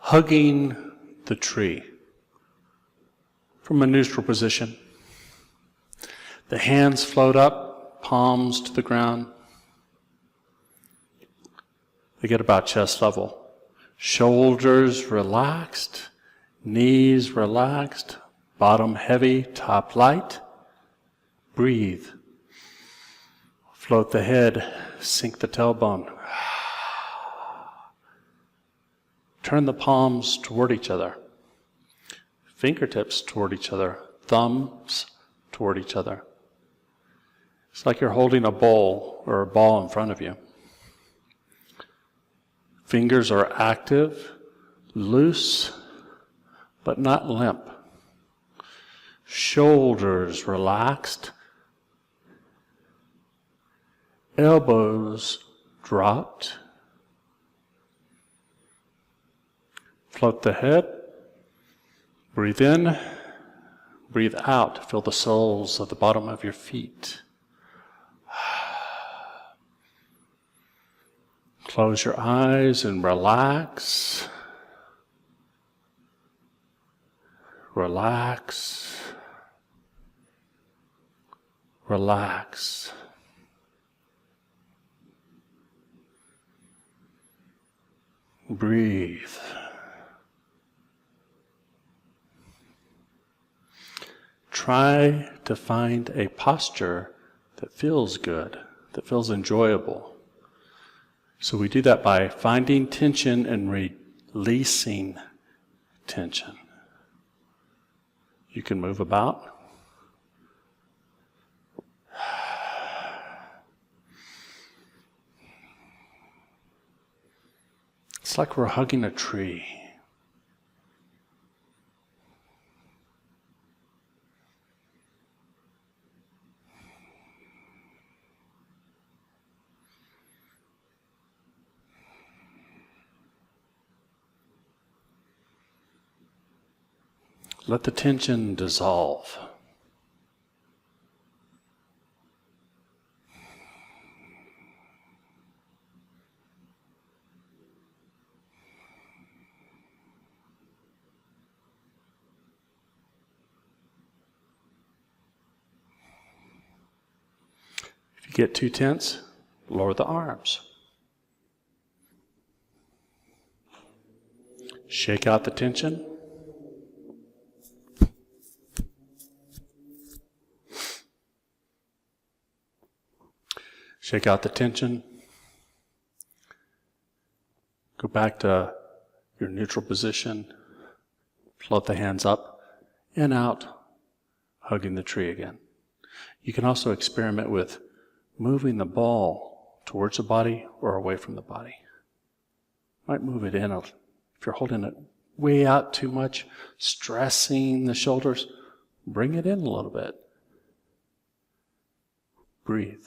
hugging the tree from a neutral position. The hands float up, palms to the ground. They get about chest level. Shoulders relaxed, knees relaxed, bottom heavy, top light. Breathe. Float the head, sink the tailbone. Turn the palms toward each other. Fingertips toward each other. Thumbs toward each other. It's like you're holding a bowl or a ball in front of you. Fingers are active, loose, but not limp. Shoulders relaxed. Elbows dropped. Float the head. Breathe in. Breathe out. Feel the soles of the bottom of your feet. Close your eyes and relax. Relax. Relax. Breathe. Try to find a posture that feels good, that feels enjoyable. So we do that by finding tension and releasing tension. You can move about. It's like we're hugging a tree. Let the tension dissolve. If you get too tense, lower the arms. Shake out the tension. Shake out the tension. Go back to your neutral position. Float the hands up and out, hugging the tree again. You can also experiment with moving the ball towards the body or away from the body. Might move it in. If you're holding it way out too much, stressing the shoulders, bring it in a little bit. Breathe.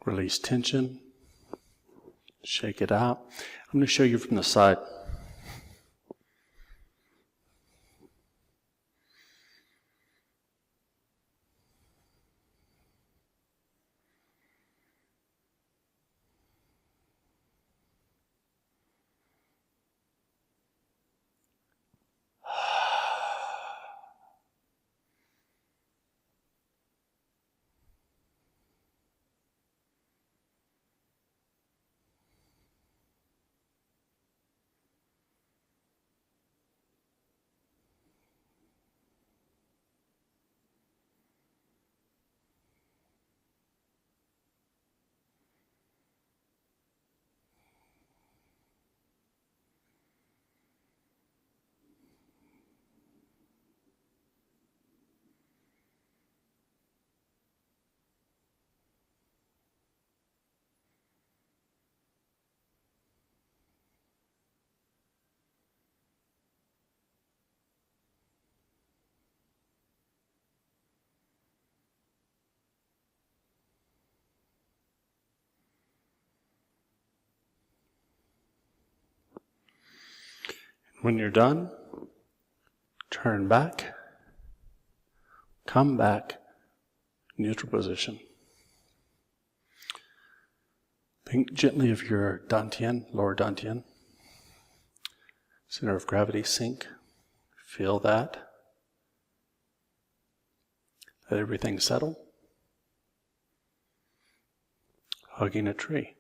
Release tension. Shake it out. I'm going to show you from the side. When you're done, turn back, come back, neutral position. Think gently of your dantian, lower dantian. Center of gravity sink. Feel that. Let everything settle. Hugging a tree.